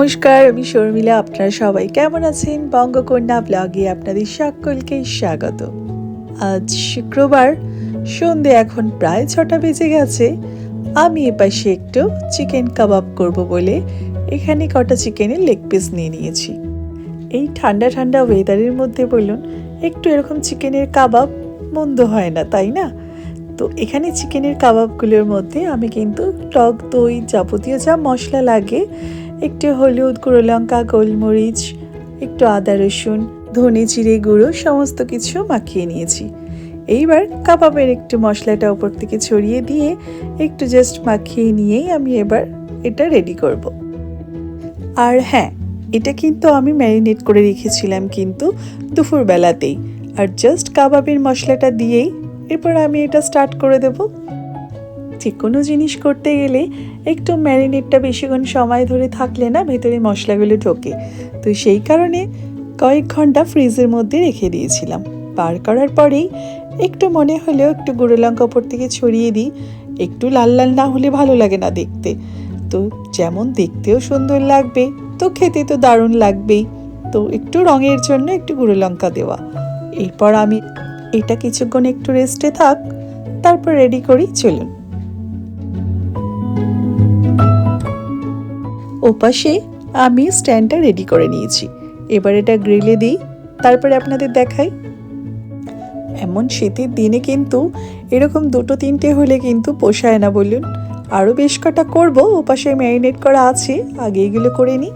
নমস্কার, আমি শর্মিলা। আপনারা সবাই কেমন আছেন? বঙ্গকন্যা ব্লগে আপনাদের সকলকে স্বাগত। আজ শুক্রবার, সন্ধে এখন প্রায় 6টা বেজে গেছে। আমি এপাশে একটু চিকেন কাবাব করব বলে এখানে কটা চিকেনের লেগ পিস নিয়ে নিয়েছি। এই ঠান্ডা ঠান্ডা ওয়েদারের মধ্যে বলুন, একটু এরকম চিকেনের কাবাব মন্দ হয় না, তাই না? তো এখানে চিকেনের কাবাবগুলোর মধ্যে আমি কিন্তু টক দই, যাবতীয় যা মশলা লাগে, একটু হলুদ, গুঁড়ো লঙ্কা, গোলমরিচ, একটু আদা রসুন, ধনে জিরে গুঁড়ো সমস্ত কিছু মাখিয়ে নিয়েছি। এইবার কাবাবের একটু মশলাটা ওপর থেকে ছড়িয়ে দিয়ে একটু জাস্ট মাখিয়ে নিয়েই আমি এবার এটা রেডি করব। আর হ্যাঁ, এটা কিন্তু আমি ম্যারিনেট করে রেখেছিলাম কিন্তু দুপুরবেলাতেই। আর জাস্ট কাবাবের মশলাটা দিয়েই এরপর আমি এটা স্টার্ট করে দেব। যে কোনো জিনিস করতে গেলে একটু ম্যারিনেটটা বেশিক্ষণ সময় ধরে থাকলে না ভেতরে মশলাগুলো ঢোকে। তো সেই কারণে কয়েক ঘন্টা ফ্রিজের মধ্যে রেখে দিয়েছিলাম। বার করার পরেই একটু মনে হলেও একটু গুঁড়ো লঙ্কা ওপর থেকে ছড়িয়ে দিই। একটু লাল লাল না হলে ভালো লাগে না দেখতে। তো যেমন দেখতেও সুন্দর লাগবে, তো খেতে তো দারুণ লাগবেই। তো একটু রঙের জন্য একটু গুঁড়ো লঙ্কা দেওয়া। এরপর আমি এটা কিছুক্ষণ একটু রেস্টে থাক, তারপর রেডি করি। চলুন। ওপাশে আমি স্ট্যান্ডটা রেডি করে নিয়েছি। এবার এটা গ্রিলে দিই, তারপরে আপনাদের দেখাই। এমন শীতের দিনে কিন্তু এরকম 2-3টে হলে কিন্তু পোষায় না বলুন। আরও বেশ কটা করবো, ওপাশে ম্যারিনেট করা আছে, আগে এগুলো করে নিই।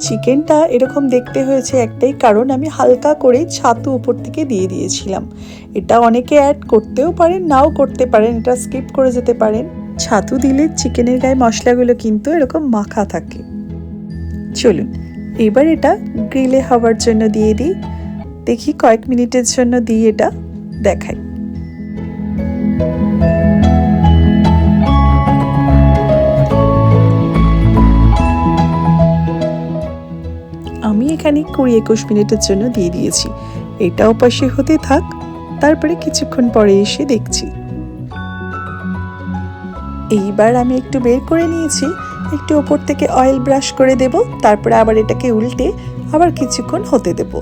চিকেনটা এরকম দেখতে হয়েছে একটাই কারণ, আমি হালকা করে ছাতু উপর থেকে দিয়ে দিয়েছিলাম। এটা অনেকে অ্যাড করতেও পারেন, নাও করতে পারেন, এটা স্কিপ করে যেতে পারেন। ছাতু দিলে চিকেনের গায়ে মশলাগুলো কিন্তু এরকম মাখা থাকে। চলুন এবার এটা গ্রিলে হওয়ার জন্য দিয়ে দিই। দেখি কয়েক মিনিটের জন্য দিয়ে এটা দেখাই। আমি এখানে 20-21 মিনিটের জন্য দিয়ে দিয়েছি। এটাও পাশে হতে থাক, তারপরে কিছুক্ষণ পরে এসে দেখছি। এইবার আমি একটু বের করে নিয়েছি, একটু ওপর থেকে অয়েল ব্রাশ করে দেব, তারপরে আবার এটাকে উল্টে আবার কিছুক্ষণ হতে দেব,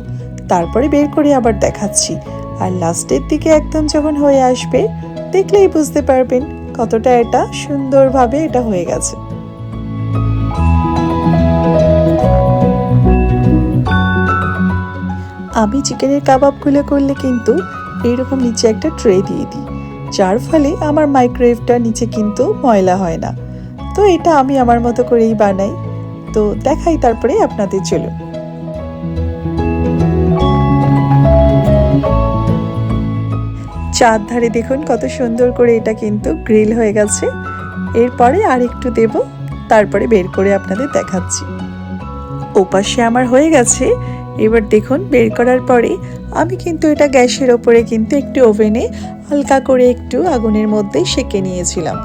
তারপরে বের করে আবার দেখাচ্ছি। আর লাস্টের দিকে একদম যখন হয়ে আসবে, দেখলেই বুঝতে পারবেন কতটা এটা সুন্দরভাবে এটা হয়ে গেছে। আমি চিকেনের কাবাবগুলো করলে কিন্তু এইরকম নিচে একটা ট্রে দিয়ে দিই, যার ফলে আমার মাইক্রোওয়েভটা নিচে কিন্তু ময়লা হয় না। তো এটা আমি আমার মতো করেই বানাই। তো দেখাই তারপরে আপনাদের। চলুন। চারধারে দেখুন কত সুন্দর করে এটা কিন্তু গ্রিল হয়ে গেছে। এরপরে আর একটু দেব, তারপরে বের করে আপনাদের দেখাচ্ছি। ওপাশে আমার হয়ে গেছে। এবার দেখুন বের করার পরে আমি কিন্তু এটা গ্যাসের ওপরে কিন্তু একটু ওভেনে হালকা করে একটু আগুনের মধ্যে সেঁকে নিয়েছিলাম,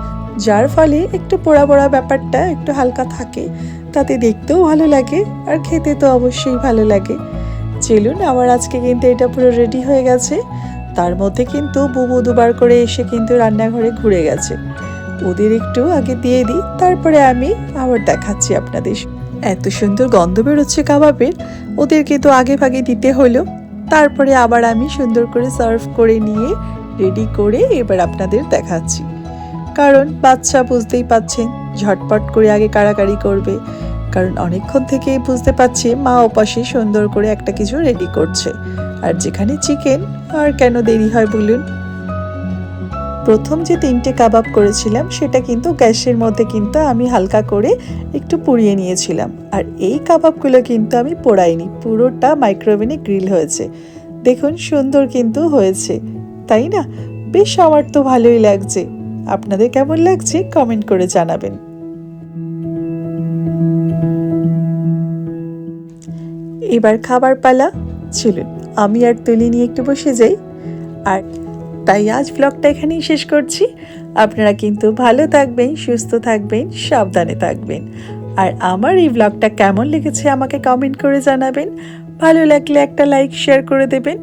যার ফলে একটু পোড়া পোড়া ব্যাপারটা একটু হালকা থাকে, তাতে দেখতেও ভালো লাগে আর খেতে তো অবশ্যই ভালো লাগে। চলুন, আমার আজকে কিন্তু এটা পুরো রেডি হয়ে গেছে। তার মধ্যে কিন্তু বুবু দুবার করে এসে কিন্তু রান্নাঘরে ঘুরে গেছে। ওদের একটু আগে দিয়ে দিই, তারপরে আমি আবার দেখাচ্ছি আপনাদের। এত সুন্দর গন্ধ বেরোচ্ছে কাবাবের, ওদেরকে তো আগে ভাগে দিতে হলো। তারপরে আবার আমি সুন্দর করে সার্ভ করে নিয়ে রেডি করে এবার আপনাদের দেখাচ্ছি। কারণ বাচ্চা বুঝতেই পাচ্ছেন, ঝটপট করে আগে কাড়াকাড়ি করবে, কারণ অনেকক্ষণ থেকেই বুঝতে পারছি মা ওপাশে সুন্দর করে একটা কিছু রেডি করছে। আর যেখানে চিকেন, আর কেন দেরি হয় বলুন। প্রথম যে 3টে কাবাব করেছিলাম সেটা কিন্তু গ্যাসের মধ্যে কিন্তু আমি হালকা করে একটু পুড়িয়ে নিয়েছিলাম। আর এই কাবাবগুলো কিন্তু আমি পোড়াইনি, পুরোটা মাইক্রোওভেনে গ্রিল হয়েছে। দেখুন সুন্দর কিন্তু হয়েছে, তাই না? বেশ, আমার তো ভালোই লাগছে। আপনাদের কেমন লাগছে কমেন্ট করে জানাবেন। এবার খাবার পালা। চলুন আমি আর তুলি নিয়ে একটু বসে যাই। আর তাই আজ ব্লগটা এখানেই শেষ করছি। আপনারা কিন্তু ভালো থাকবেন, সুস্থ থাকবেন, সাবধানে থাকবেন। আর আমার এই ব্লগটা কেমন লেগেছে আমাকে কমেন্ট করে জানাবেন। ভালো লাগলে একটা লাইক শেয়ার করে দেবেন।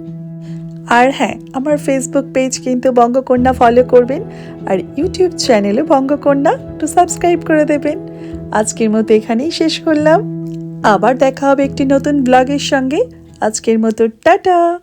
আর হ্যাঁ, আমার ফেসবুক পেজ কিন্তু বঙ্গকন্যা ফলো করবেন, আর ইউটিউব চ্যানেলে বঙ্গকন্যা একটু সাবস্ক্রাইব করে দেবেন। আজকের মতো এখানেই শেষ করলাম। আবার দেখা হবে একটি নতুন ব্লগের সঙ্গে। আজকের মতো টাটা।